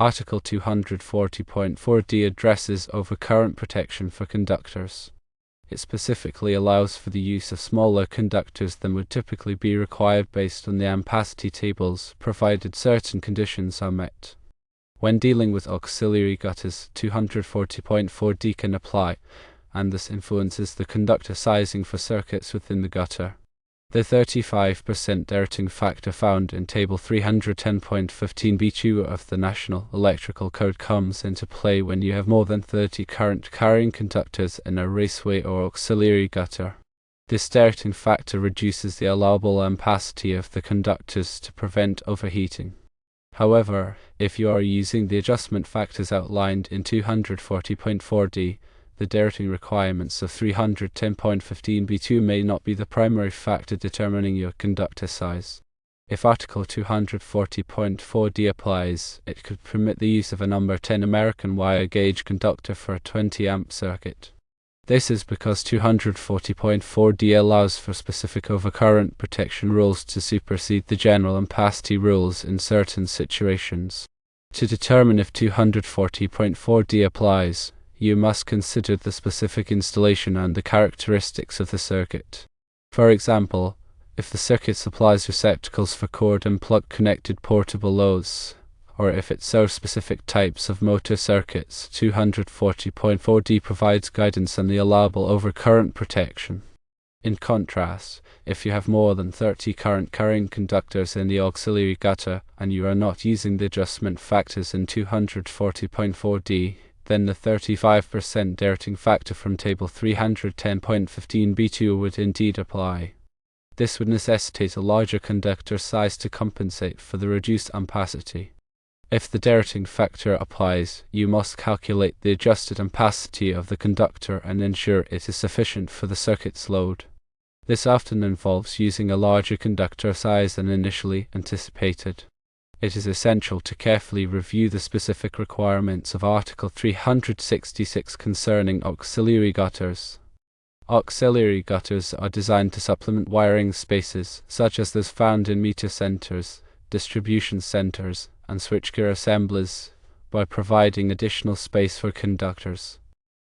Article 240.4d addresses overcurrent protection for conductors. It specifically allows for the use of smaller conductors than would typically be required based on the ampacity tables, provided certain conditions are met. When dealing with auxiliary gutters, 240.4d can apply, and this influences the conductor sizing for circuits within the gutter. The 35% derating factor found in Table 310.15b2 of the National Electrical Code comes into play when you have more than 30 current-carrying conductors in a raceway or auxiliary gutter. This derating factor reduces the allowable ampacity of the conductors to prevent overheating. However, if you are using the adjustment factors outlined in 240.4d, the derating requirements of 310.15b2 may not be the primary factor determining your conductor size. If Article 240.4d applies, it could permit the use of a number 10 American wire gauge conductor for a 20 amp circuit. This is because 240.4d allows for specific overcurrent protection rules to supersede the general ampacity rules in certain situations. To determine if 240.4d applies, you must consider the specific installation and the characteristics of the circuit. For example, if the circuit supplies receptacles for cord and plug-connected portable loads, or if it serves specific types of motor circuits, 240.4d provides guidance on the allowable overcurrent protection. In contrast, if you have more than 30 current-carrying conductors in the auxiliary gutter and you are not using the adjustment factors in 240.4d, then the 35% derating factor from Table 310.15b2 would indeed apply. This would necessitate a larger conductor size to compensate for the reduced ampacity. If the derating factor applies, you must calculate the adjusted ampacity of the conductor and ensure it is sufficient for the circuit's load. This often involves using a larger conductor size than initially anticipated. It is essential to carefully review the specific requirements of Article 366 concerning auxiliary gutters. Auxiliary gutters are designed to supplement wiring spaces, such as those found in meter centers, distribution centers, and switchgear assemblies, by providing additional space for conductors.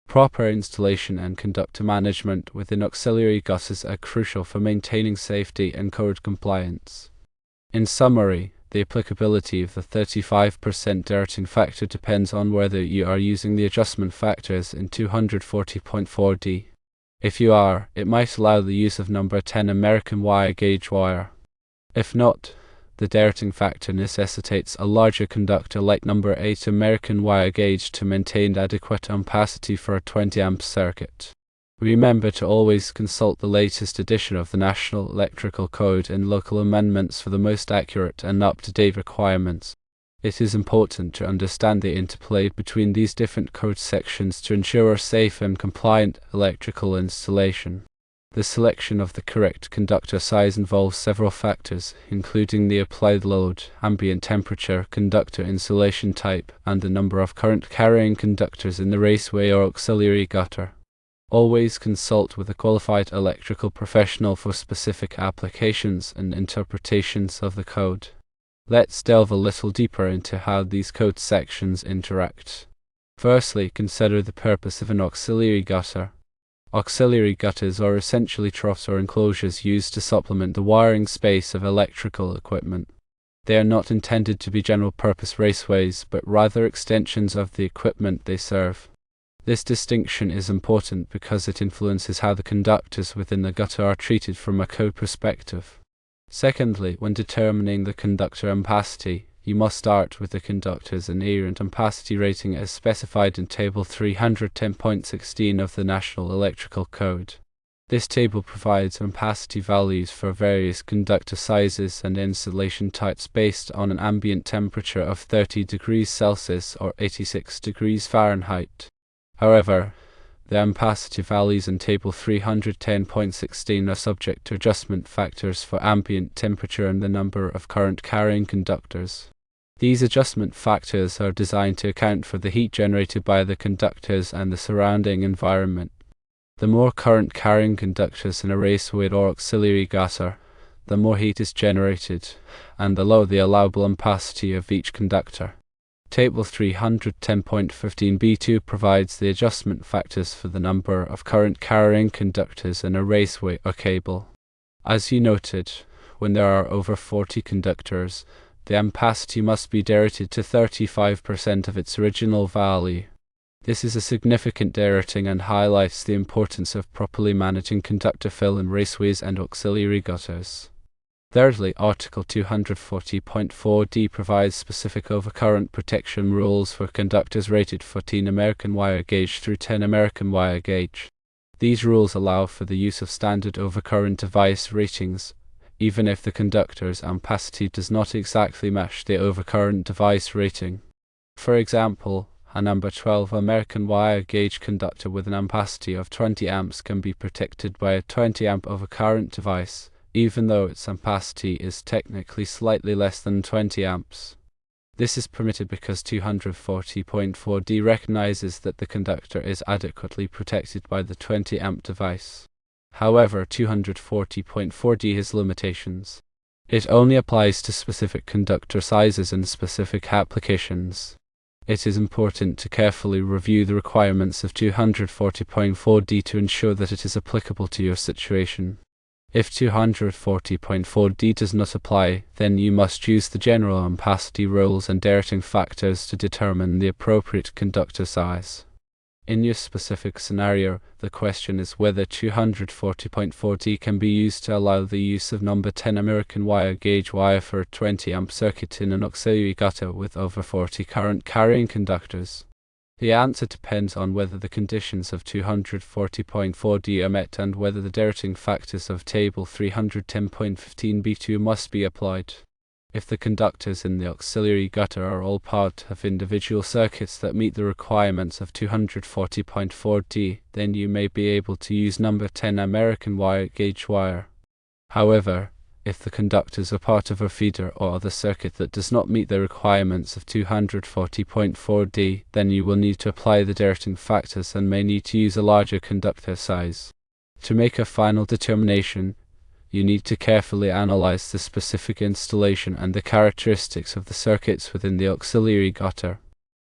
Proper installation and conductor management within auxiliary gutters are crucial for maintaining safety and code compliance. In summary, the applicability of the 35% derating factor depends on whether you are using the adjustment factors in 240.4d. If you are, it might allow the use of number 10 American wire gauge wire. If not, the derating factor necessitates a larger conductor like number 8 American wire gauge to maintain adequate ampacity for a 20 amp circuit. Remember to always consult the latest edition of the National Electrical Code and local amendments for the most accurate and up-to-date requirements. It is important to understand the interplay between these different code sections to ensure a safe and compliant electrical installation. The selection of the correct conductor size involves several factors, including the applied load, ambient temperature, conductor insulation type, and the number of current-carrying conductors in the raceway or auxiliary gutter. Always consult with a qualified electrical professional for specific applications and interpretations of the code. Let's delve a little deeper into how these code sections interact. Firstly, consider the purpose of an auxiliary gutter. Auxiliary gutters are essentially troughs or enclosures used to supplement the wiring space of electrical equipment. They are not intended to be general-purpose raceways, but rather extensions of the equipment they serve. This distinction is important because it influences how the conductors within the gutter are treated from a code perspective. Secondly, when determining the conductor ampacity, you must start with the conductor's inherent ampacity rating as specified in Table 310.16 of the National Electrical Code. This table provides ampacity values for various conductor sizes and insulation types based on an ambient temperature of 30 degrees Celsius or 86 degrees Fahrenheit. However, the ampacity values in Table 310.16 are subject to adjustment factors for ambient temperature and the number of current-carrying conductors. These adjustment factors are designed to account for the heat generated by the conductors and the surrounding environment. The more current-carrying conductors in a raceway or auxiliary gutter, the more heat is generated, and the lower the allowable ampacity of each conductor. Table 310.15b2 provides the adjustment factors for the number of current carrying conductors in a raceway or cable. As you noted, when there are over 40 conductors, the ampacity must be derated to 35% of its original value. This is a significant derating and highlights the importance of properly managing conductor fill in raceways and auxiliary gutters. Thirdly, Article 240.4d provides specific overcurrent protection rules for conductors rated 14 American wire gauge through 10 American wire gauge. These rules allow for the use of standard overcurrent device ratings, even if the conductor's ampacity does not exactly match the overcurrent device rating. For example, a number 12 American wire gauge conductor with an ampacity of 20 amps can be protected by a 20 amp overcurrent device, even though its ampacity is technically slightly less than 20 amps. This is permitted because 240.4d recognizes that the conductor is adequately protected by the 20 amp device. However, 240.4d has limitations. It only applies to specific conductor sizes and specific applications. It is important to carefully review the requirements of 240.4d to ensure that it is applicable to your situation. If 240.4d does not apply, then you must use the general ampacity rules and derating factors to determine the appropriate conductor size. In your specific scenario, the question is whether 240.4d can be used to allow the use of number 10 American wire gauge wire for a 20 amp circuit in an auxiliary gutter with over 40 current carrying conductors. The answer depends on whether the conditions of 240.4d are met and whether the derating factors of Table 310.15b2 must be applied. If the conductors in the auxiliary gutter are all part of individual circuits that meet the requirements of 240.4d, then you may be able to use number 10 American wire gauge wire. However, if the conductors are part of a feeder or other circuit that does not meet the requirements of 240.4d, then you will need to apply the derating factors and may need to use a larger conductor size. To make a final determination, you need to carefully analyze the specific installation and the characteristics of the circuits within the auxiliary gutter.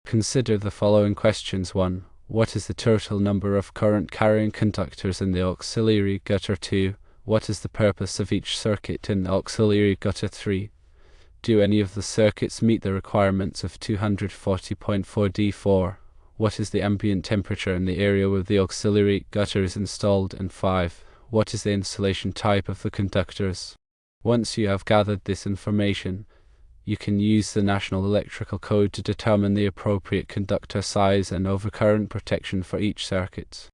Consider the following questions. 1. What is the total number of current carrying conductors in the auxiliary gutter? 2. What is the purpose of each circuit in the auxiliary gutter? 3. Do any of the circuits meet the requirements of 240.4d? 4. What is the ambient temperature in the area where the auxiliary gutter is installed? And 5. What is the insulation type of the conductors? Once you have gathered this information, you can use the National Electrical Code to determine the appropriate conductor size and overcurrent protection for each circuit.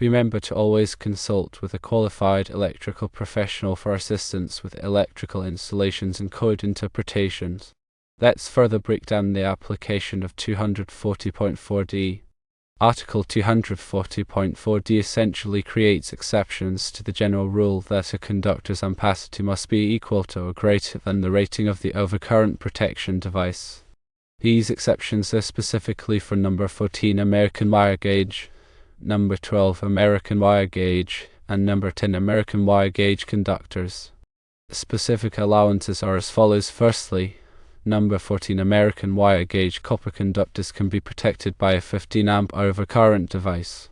Remember to always consult with a qualified electrical professional for assistance with electrical installations and code interpretations. Let's further break down the application of 240.4d. Article 240.4d essentially creates exceptions to the general rule that a conductor's ampacity must be equal to or greater than the rating of the overcurrent protection device. These exceptions are specifically for number 14 American wire gauge, number 12 American wire gauge, and number 10 American wire gauge conductors. Specific allowances are as follows. Firstly, number 14 American wire gauge copper conductors can be protected by a 15 amp overcurrent device.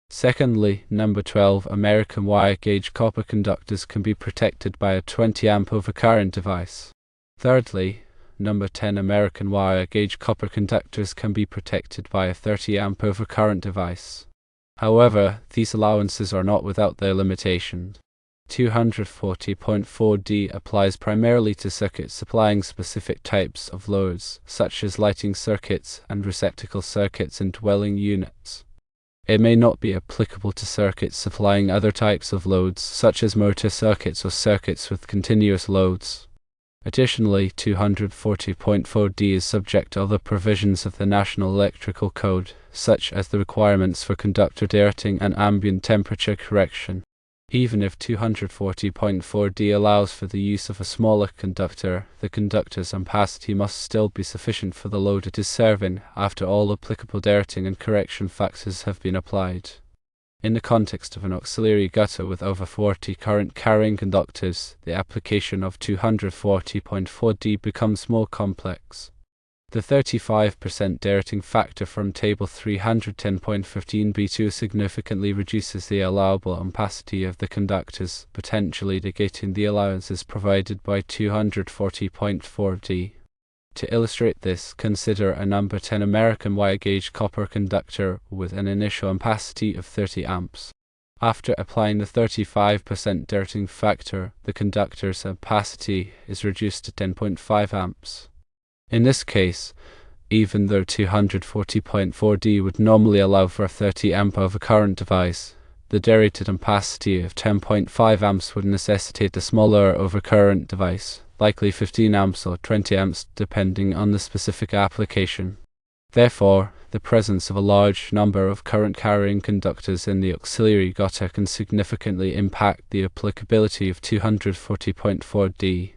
Secondly, number 12 American wire gauge copper conductors can be protected by a 20 amp overcurrent device. Thirdly, number 10 American wire gauge copper conductors can be protected by a 30 amp overcurrent device. However, these allowances are not without their limitations. 240.4d applies primarily to circuits supplying specific types of loads, such as lighting circuits and receptacle circuits in dwelling units. It may not be applicable to circuits supplying other types of loads, such as motor circuits or circuits with continuous loads. Additionally, 240.4d is subject to other provisions of the National Electrical Code, such as the requirements for conductor derating and ambient temperature correction. Even if 240.4d allows for the use of a smaller conductor, the conductor's ampacity must still be sufficient for the load it is serving after all applicable derating and correction factors have been applied. In the context of an auxiliary gutter with over 40 current carrying conductors, the application of 240.4d becomes more complex. The 35% derating factor from Table 310.15b2 significantly reduces the allowable ampacity of the conductors, potentially negating the allowances provided by 240.4d. To illustrate this, consider a number 10 American wire gauge copper conductor with an initial ampacity of 30 amps. After applying the 35% derating factor, the conductor's ampacity is reduced to 10.5 amps. In this case, even though 240.4d would normally allow for a 30 amp overcurrent device, the derated ampacity of 10.5 amps would necessitate a smaller overcurrent device, likely 15 amps or 20 amps depending on the specific application. Therefore, the presence of a large number of current-carrying conductors in the auxiliary gutter can significantly impact the applicability of 240.4d.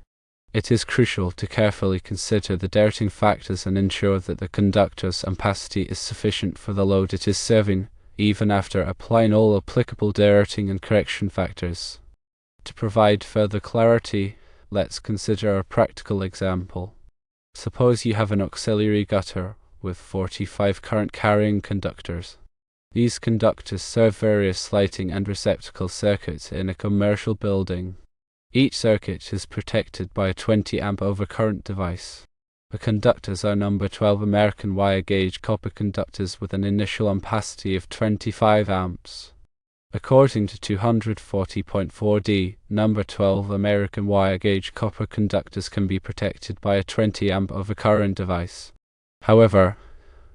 It is crucial to carefully consider the derating factors and ensure that the conductor's ampacity is sufficient for the load it is serving, even after applying all applicable derating and correction factors. To provide further clarity, let's consider a practical example. Suppose you have an auxiliary gutter with 45 current-carrying conductors. These conductors serve various lighting and receptacle circuits in a commercial building. Each circuit is protected by a 20 amp overcurrent device. The conductors are number 12 American wire gauge copper conductors with an initial ampacity of 25 amps. According to 240.4d, number 12 American wire gauge copper conductors can be protected by a 20 amp overcurrent device. However,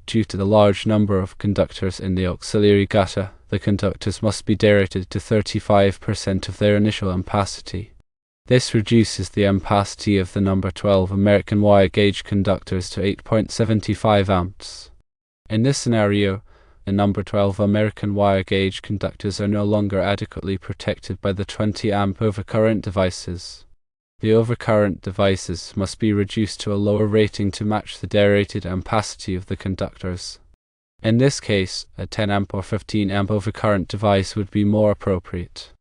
due to the large number of conductors in the auxiliary gutter, the conductors must be derated to 35% of their initial ampacity. This reduces the ampacity of the number 12 American wire gauge conductors to 8.75 amps. In this scenario, the number 12 American wire gauge conductors are no longer adequately protected by the 20 amp overcurrent devices. The overcurrent devices must be reduced to a lower rating to match the derated ampacity of the conductors. In this case, a 10 amp or 15 amp overcurrent device would be more appropriate.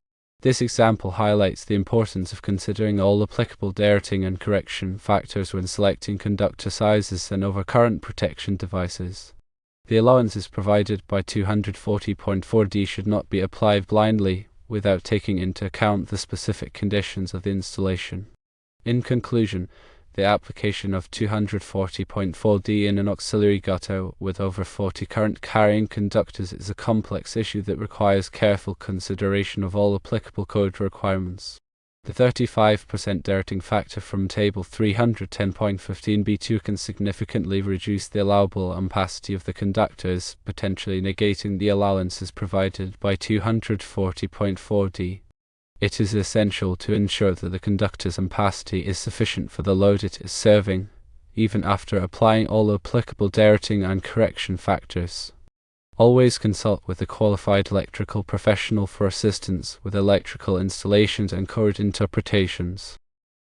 This example highlights the importance of considering all applicable derating and correction factors when selecting conductor sizes and overcurrent protection devices. The allowances provided by 240.4d should not be applied blindly, without taking into account the specific conditions of the installation. In conclusion, the application of 240.4d in an auxiliary gutter with over 40 current-carrying conductors is a complex issue that requires careful consideration of all applicable code requirements. The 35% derating factor from Table 310.15b2 can significantly reduce the allowable ampacity of the conductors, potentially negating the allowances provided by 240.4d. It is essential to ensure that the conductor's ampacity is sufficient for the load it is serving, even after applying all applicable derating and correction factors. Always consult with a qualified electrical professional for assistance with electrical installations and code interpretations.